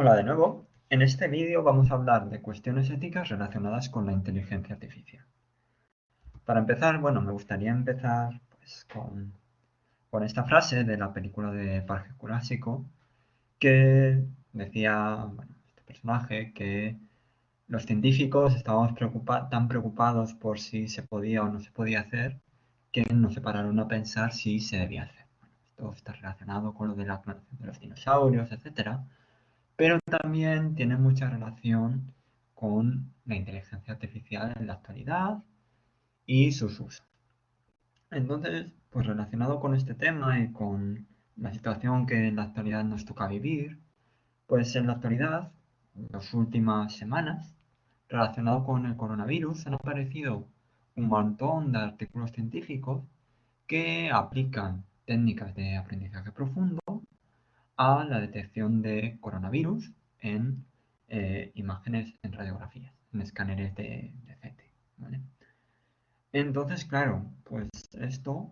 Hola de nuevo. En este vídeo vamos a hablar de cuestiones éticas relacionadas con la inteligencia artificial. Para empezar, bueno, me gustaría empezar pues, con esta frase de la película de Parque Jurásico que decía, bueno, este personaje que los científicos estábamos tan preocupados por si se podía o no se podía hacer que no se pararon a pensar si se debía hacer. Bueno, esto está relacionado con lo de la clonación de los dinosaurios, etcétera, pero también tiene mucha relación con la inteligencia artificial en la actualidad y sus usos. Entonces, pues relacionado con este tema y con la situación que en la actualidad nos toca vivir, pues en la actualidad, en las últimas semanas, relacionado con el coronavirus, han aparecido un montón de artículos científicos que aplican técnicas de aprendizaje profundo a la detección de coronavirus en imágenes en radiografías, en escáneres de CT. ¿Vale? Entonces, claro, pues esto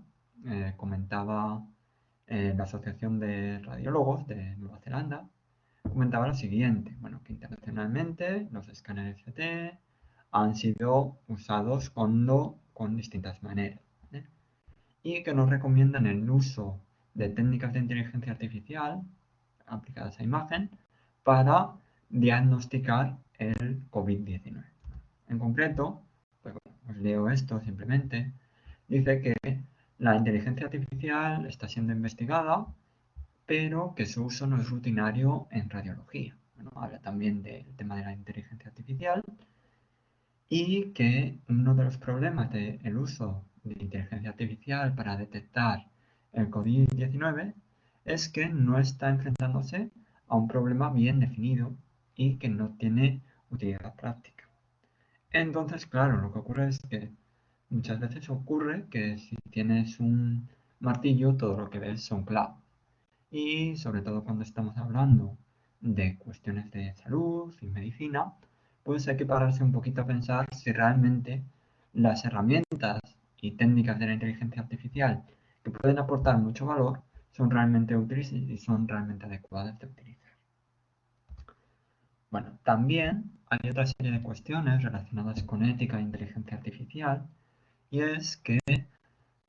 comentaba la Asociación de Radiólogos de Nueva Zelanda, comentaba lo siguiente, bueno, que internacionalmente los escáneres CT han sido usados con distintas maneras, ¿vale? Y que nos recomiendan el uso de técnicas de inteligencia artificial aplicadas a imagen para diagnosticar el COVID-19. En concreto, pues os leo esto simplemente, dice que la inteligencia artificial está siendo investigada, pero que su uso no es rutinario en radiología. Bueno, habla también del tema de la inteligencia artificial y que uno de los problemas del uso de inteligencia artificial para detectar el COVID-19 es que no está enfrentándose a un problema bien definido y que no tiene utilidad práctica. Entonces, claro, lo que ocurre es que muchas veces ocurre que si tienes un martillo, todo lo que ves son clavos. Y sobre todo cuando estamos hablando de cuestiones de salud y medicina, pues hay que pararse un poquito a pensar si realmente las herramientas y técnicas de la inteligencia artificial que pueden aportar mucho valor son realmente útiles y son realmente adecuadas de utilizar. Bueno, también hay otra serie de cuestiones relacionadas con ética e inteligencia artificial, y es que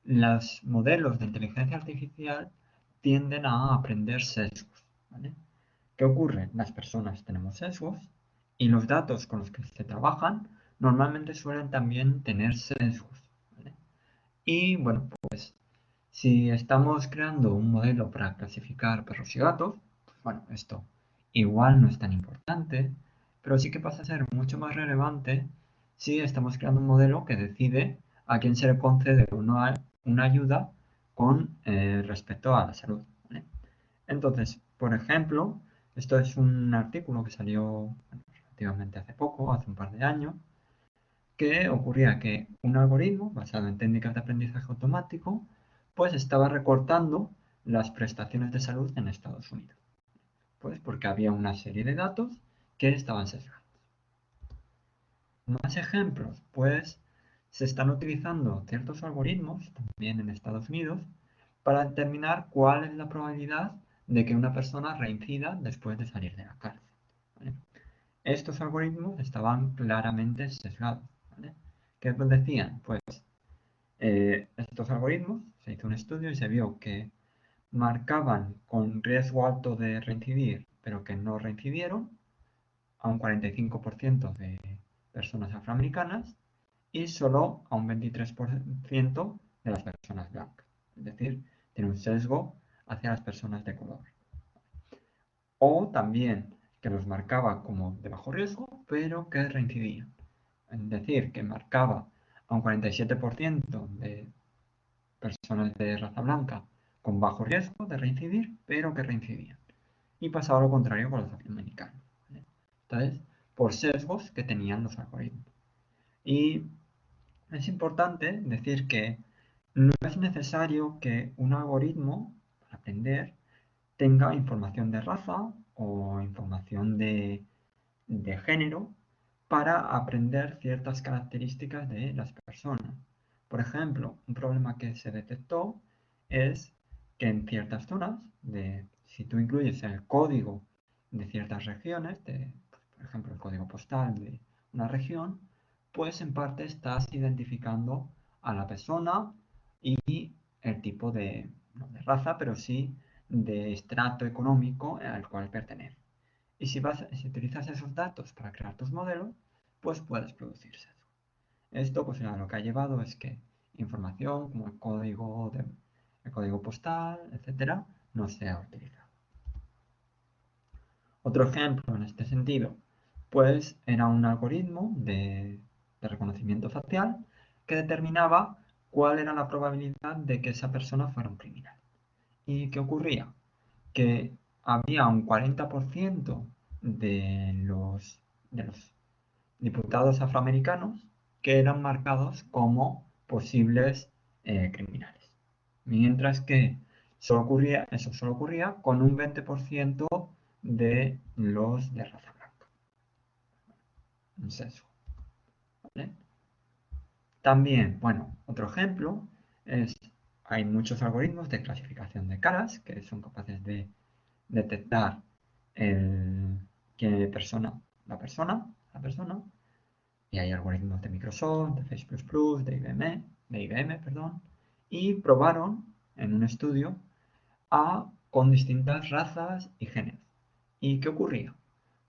los modelos de inteligencia artificial tienden a aprender sesgos, ¿vale? ¿Qué ocurre? Las personas tenemos sesgos y los datos con los que se trabajan normalmente suelen también tener sesgos, ¿vale? Y bueno, pues si estamos creando un modelo para clasificar perros y gatos, pues bueno, esto igual no es tan importante, pero sí que pasa a ser mucho más relevante si estamos creando un modelo que decide a quién se le concede una ayuda con respecto a la salud, ¿vale? Entonces, por ejemplo, esto es un artículo que salió bueno, relativamente hace poco, hace un par de años, que ocurría que un algoritmo basado en técnicas de aprendizaje automático pues estaba recortando las prestaciones de salud en Estados Unidos. Pues porque había una serie de datos que estaban sesgados. Más ejemplos, pues se están utilizando ciertos algoritmos también en Estados Unidos para determinar cuál es la probabilidad de que una persona reincida después de salir de la cárcel, ¿vale? Estos algoritmos estaban claramente sesgados, ¿vale? ¿Qué decían? Pues estos algoritmos, se hizo un estudio y se vio que marcaban con riesgo alto de reincidir, pero que no reincidieron, a un 45% de personas afroamericanas y solo a un 23% de las personas blancas. Es decir, tiene un sesgo hacia las personas de color. O también que los marcaba como de bajo riesgo, pero que reincidían. Es decir, que marcaba a un 47% de personas de raza blanca con bajo riesgo de reincidir, pero que reincidían. Y pasaba lo contrario con los afroamericanos, ¿vale? Entonces, por sesgos que tenían los algoritmos. Y es importante decir que no es necesario que un algoritmo, para aprender, tenga información de raza o información de género para aprender ciertas características de las personas. Por ejemplo, un problema que se detectó es que en ciertas zonas, si tú incluyes el código de ciertas regiones, por ejemplo, el código postal de una región, pues en parte estás identificando a la persona y el tipo no de raza, pero sí de estrato económico al cual pertenece. Y si utilizas esos datos para crear tus modelos, pues puedes producir sesgo. Esto pues lo que ha llevado es que información como el código postal, etcétera, no sea utilizado. Otro ejemplo en este sentido, pues era un algoritmo de reconocimiento facial que determinaba cuál era la probabilidad de que esa persona fuera un criminal. ¿Y qué ocurría? Que había un 40% de los diputados afroamericanos que eran marcados como posibles criminales. Mientras que eso solo ocurría con un 20% de los de raza blanca. Un sesgo. ¿Vale? También, bueno, otro ejemplo es, hay muchos algoritmos de clasificación de caras que son capaces de detectar quién persona, la persona, y hay algoritmos de Microsoft, de Facebook++, de IBM, perdón, y probaron en un estudio con distintas razas y géneros. ¿Y qué ocurría?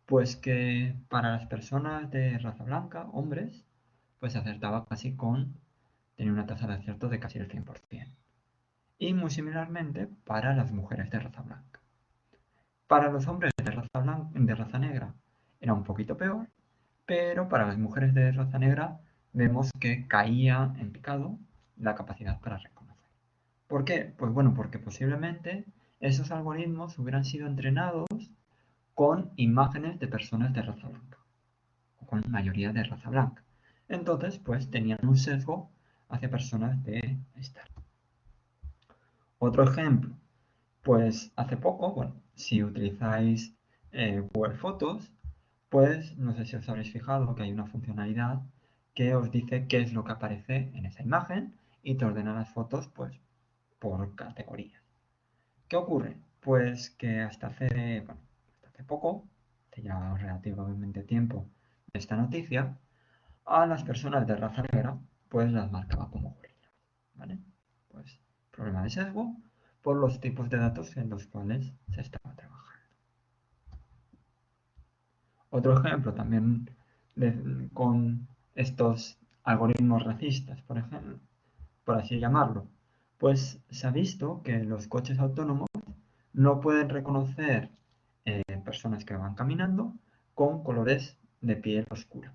Pues que para las personas de raza blanca, hombres, pues acertaba tenía una tasa de acierto de casi el 100%. Y muy similarmente para las mujeres de raza blanca. Para los hombres de raza negra era un poquito peor, pero para las mujeres de raza negra vemos que caía en picado la capacidad para reconocer. ¿Por qué? Pues bueno, porque posiblemente esos algoritmos hubieran sido entrenados con imágenes de personas de raza blanca, o con mayoría de raza blanca. Entonces, pues tenían un sesgo hacia personas de esta. Otro ejemplo, pues hace poco, bueno, si utilizáis Google Fotos, pues no sé si os habréis fijado que hay una funcionalidad que os dice qué es lo que aparece en esa imagen y te ordena las fotos pues por categorías. ¿Qué ocurre? Pues que hasta hace poco, hace ya relativamente tiempo de esta noticia, a las personas de raza negra pues las marcaba como gorilas, ¿vale? Pues problema de sesgo por los tipos de datos en los cuales se estaba trabajando. Otro ejemplo también con estos algoritmos racistas, por ejemplo, por así llamarlo, pues se ha visto que los coches autónomos no pueden reconocer personas que van caminando con colores de piel oscura.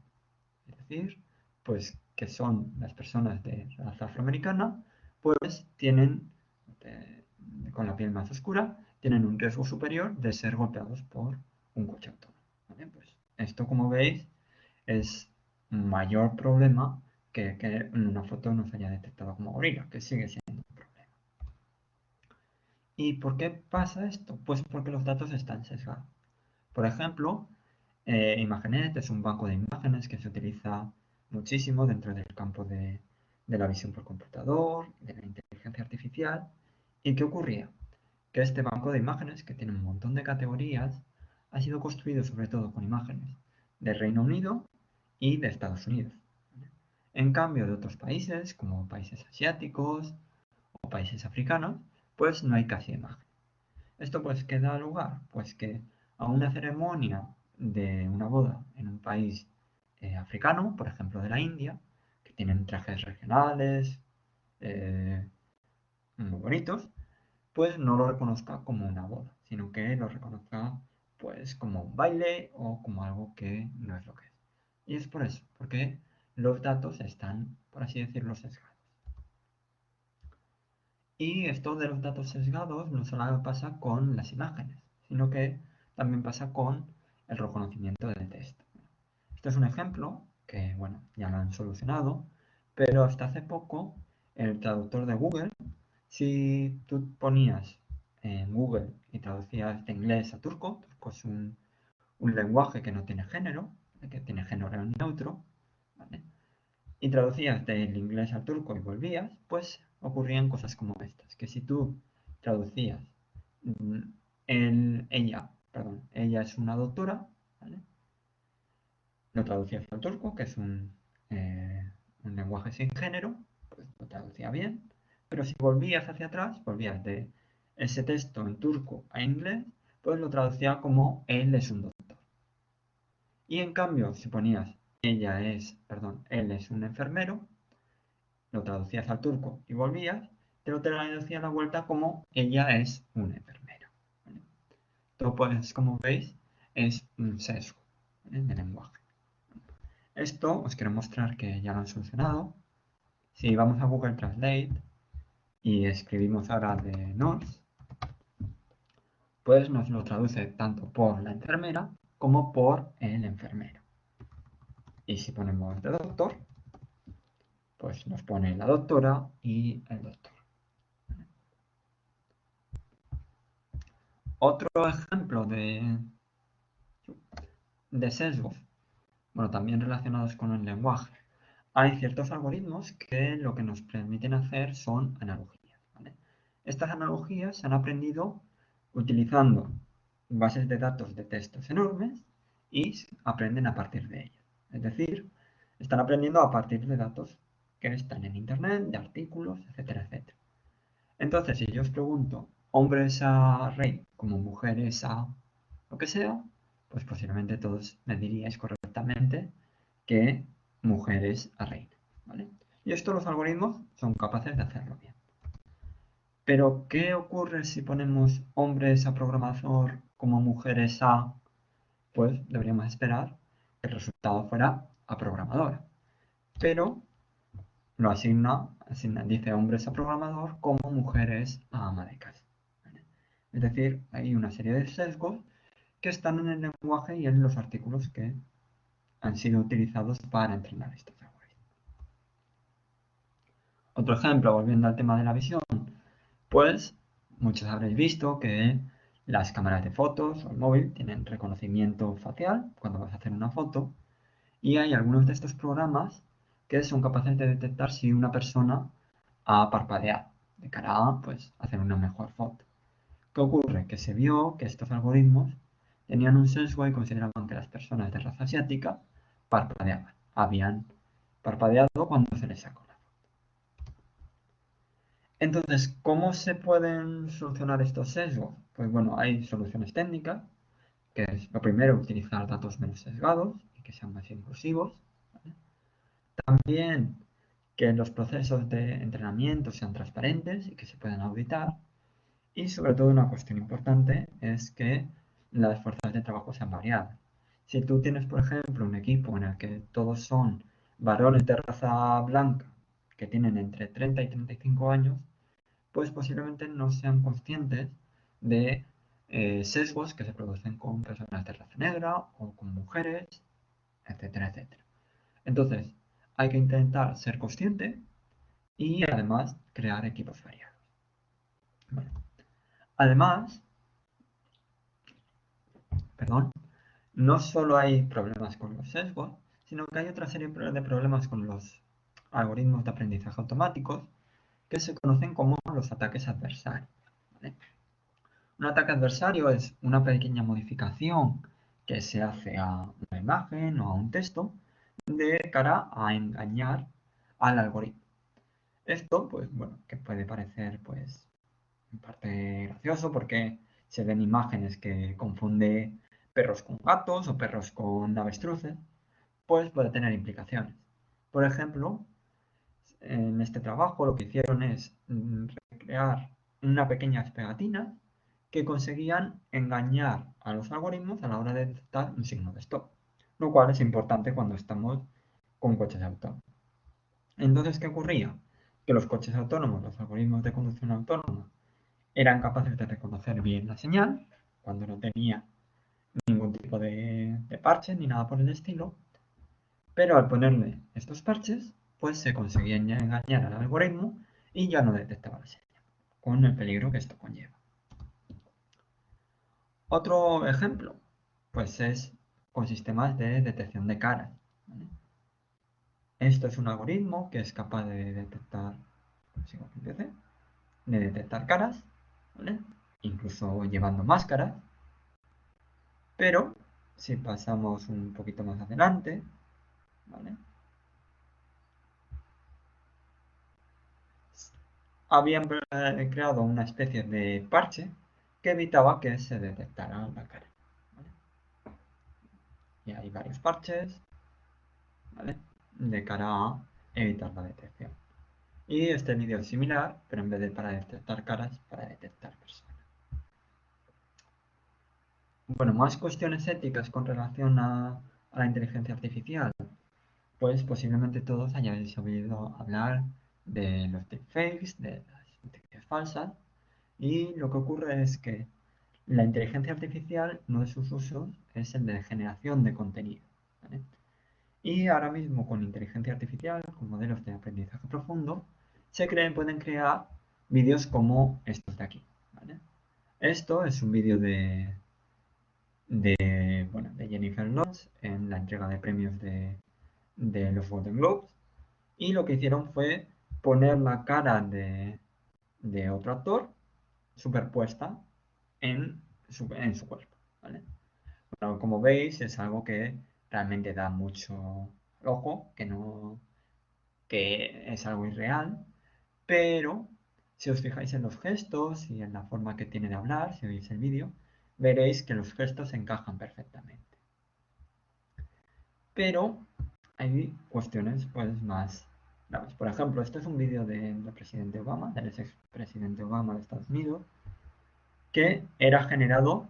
Es decir, pues que son las personas de raza afroamericana, pues eh, con la piel más oscura, tienen un riesgo superior de ser golpeados por un coche autónomo. ¿Vale? Pues esto, como veis, es un mayor problema que en una foto no se haya detectado como gorila, que sigue siendo un problema. ¿Y por qué pasa esto? Pues porque los datos están sesgados. Por ejemplo, Imagenet es un banco de imágenes que se utiliza muchísimo dentro del campo de la visión por computador, de la inteligencia artificial. ¿Y qué ocurría? Que este banco de imágenes, que tiene un montón de categorías, ha sido construido sobre todo con imágenes del Reino Unido y de Estados Unidos. En cambio, de otros países, como países asiáticos o países africanos, pues no hay casi imagen. ¿Esto pues qué da lugar? Pues que a una ceremonia de una boda en un país africano, por ejemplo de la India, que tienen trajes regionales eh, muy bonitos, pues no lo reconozca como una boda, sino que lo reconozca pues como un baile o como algo que no es lo que es. Y es por eso, porque los datos están, por así decirlo, sesgados. Y esto de los datos sesgados no solo pasa con las imágenes, sino que también pasa con el reconocimiento del texto. Esto es un ejemplo que, bueno, ya lo han solucionado, pero hasta hace poco el traductor de Google, si tú ponías en Google y traducías de inglés a turco es un lenguaje que no tiene género, que tiene género neutro, ¿vale? Y traducías del inglés al turco y volvías, pues ocurrían cosas como estas, que si tú traducías ella ella es una doctora, ¿vale? Lo traducía hacia el turco, que es un lenguaje sin género, pues lo traducía bien. Pero si volvías hacia atrás, volvías de ese texto en turco a inglés, pues lo traducía como él es un doctor. Y en cambio, si ponías él es un enfermero, lo traducías al turco y volvías, te lo traducía a la vuelta como ella es un enfermero. ¿Vale? Todo pues, como veis, es un sesgo, ¿vale?, de lenguaje. Esto os quiero mostrar que ya lo han solucionado. Si vamos a Google Translate y escribimos ahora de nurse, pues nos lo traduce tanto por la enfermera como por el enfermero. Y si ponemos de doctor, pues nos pone la doctora y el doctor. Otro ejemplo de sesgos, bueno, también relacionados con el lenguaje. Hay ciertos algoritmos que lo que nos permiten hacer son analogías, ¿vale? Estas analogías se han aprendido utilizando bases de datos de textos enormes y aprenden a partir de ellas. Es decir, están aprendiendo a partir de datos que están en Internet, de artículos, etcétera, etcétera. Entonces, si yo os pregunto hombres a rey como mujeres a lo que sea, pues posiblemente todos me diríais correctamente que mujeres a reina, ¿vale? Y esto los algoritmos son capaces de hacerlo bien. Pero, ¿qué ocurre si ponemos hombres a programador como mujeres a? Pues deberíamos esperar que el resultado fuera a programadora. Pero lo dice hombres a programador como mujeres a ama de casa. ¿Vale? Es decir, hay una serie de sesgos que están en el lenguaje y en los artículos que han sido utilizados para entrenar estos algoritmos. Otro ejemplo, volviendo al tema de la visión, pues muchos habréis visto que las cámaras de fotos o el móvil tienen reconocimiento facial cuando vas a hacer una foto, y hay algunos de estos programas que son capaces de detectar si una persona ha parpadeado de cara a, pues, hacer una mejor foto. ¿Qué ocurre? Que se vio que estos algoritmos tenían un sesgo y consideraban que las personas de raza asiática parpadeaban. Habían parpadeado cuando se les sacó la foto. Entonces, ¿cómo se pueden solucionar estos sesgos? Pues bueno, hay soluciones técnicas, que es lo primero, utilizar datos menos sesgados y que sean más inclusivos, ¿vale? También que los procesos de entrenamiento sean transparentes y que se puedan auditar. Y sobre todo una cuestión importante es que las fuerzas de trabajo sean variadas. Si tú tienes, por ejemplo, un equipo en el que todos son varones de raza blanca que tienen entre 30 y 35 años, pues posiblemente no sean conscientes de sesgos que se producen con personas de raza negra o con mujeres, etcétera, etcétera. Entonces, hay que intentar ser consciente y además crear equipos variados. Bueno, además, perdón, no solo hay problemas con los sesgos, sino que hay otra serie de problemas con los algoritmos de aprendizaje automáticos que se conocen como los ataques adversarios, ¿vale? Un ataque adversario es una pequeña modificación que se hace a una imagen o a un texto de cara a engañar al algoritmo. Esto, pues bueno, que puede parecer, pues, en parte gracioso porque se ven imágenes que confunde perros con gatos o perros con avestruces, pues puede tener implicaciones. Por ejemplo, en este trabajo lo que hicieron es recrear unas pequeñas pegatinas que conseguían engañar a los algoritmos a la hora de detectar un signo de stop, lo cual es importante cuando estamos con coches autónomos. Entonces, ¿qué ocurría? Que los coches autónomos, los algoritmos de conducción autónoma, eran capaces de reconocer bien la señal cuando no tenía ningún tipo de parche ni nada por el estilo, pero al ponerle estos parches, pues se conseguía engañar al algoritmo y ya no detectaba la señal, con el peligro que esto conlleva. Otro ejemplo, pues es con sistemas de detección de caras, ¿vale? Esto es un algoritmo que es capaz de detectar, caras, ¿vale? Incluso llevando máscaras. Pero si pasamos un poquito más adelante, ¿vale? Habían creado una especie de parche que evitaba que se detectara la cara, ¿vale? Y hay varios parches, ¿vale? De cara a evitar la detección. Y este vídeo es similar, pero en vez de para detectar caras, para detectar personas. Bueno, más cuestiones éticas con relación a la inteligencia artificial. Pues posiblemente todos hayáis oído hablar de los deepfakes, de las noticias falsas. Y lo que ocurre es que la inteligencia artificial, uno de sus usos es el de generación de contenido, ¿vale? Y ahora mismo con inteligencia artificial, con modelos de aprendizaje profundo, pueden crear vídeos como estos de aquí, ¿vale? Esto es un vídeo de Jennifer Lawrence en la entrega de premios de los Golden Globes. Y lo que hicieron fue poner la cara de otro actor superpuesta en su cuerpo, ¿vale? Bueno, como veis, es algo que realmente da mucho al ojo, que es algo irreal, pero si os fijáis en los gestos y en la forma que tiene de hablar, si veis el vídeo, veréis que los gestos encajan perfectamente. Pero hay cuestiones pues más graves. Por ejemplo, este es un vídeo del presidente Obama, del expresidente Obama de Estados Unidos, que era generado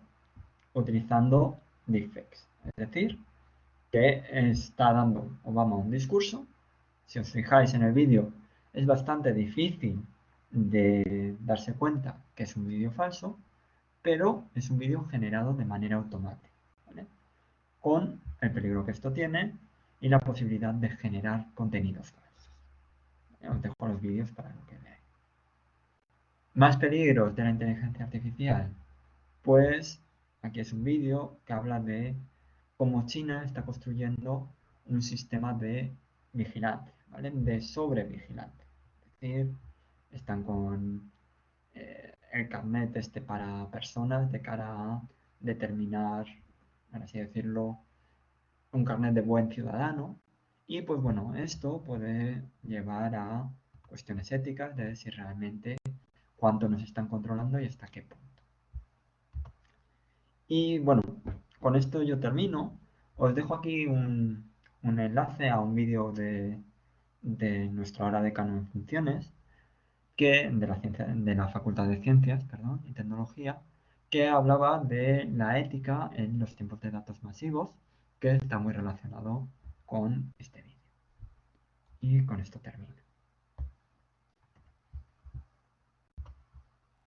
utilizando deepfakes. Es decir, que está dando Obama un discurso. Si os fijáis en el vídeo, es bastante difícil de darse cuenta que es un vídeo falso, pero es un vídeo generado de manera automática, ¿vale? Con el peligro que esto tiene y la posibilidad de generar contenidos falsos. Os dejo los vídeos para lo que veáis. Más peligros de la inteligencia artificial. Pues aquí es un vídeo que habla de cómo China está construyendo un sistema de vigilante, ¿vale? De sobrevigilante. Es decir, están con el carnet este para personas de cara a determinar, por así decirlo, un carnet de buen ciudadano. Y pues bueno, esto puede llevar a cuestiones éticas de si realmente cuánto nos están controlando y hasta qué punto. Y bueno, con esto yo termino. Os dejo aquí un enlace a un vídeo de nuestro ahora decano en funciones, de la Facultad de Ciencias, perdón, y Tecnología, que hablaba de la ética en los tiempos de datos masivos, que está muy relacionado con este vídeo. Y con esto termino.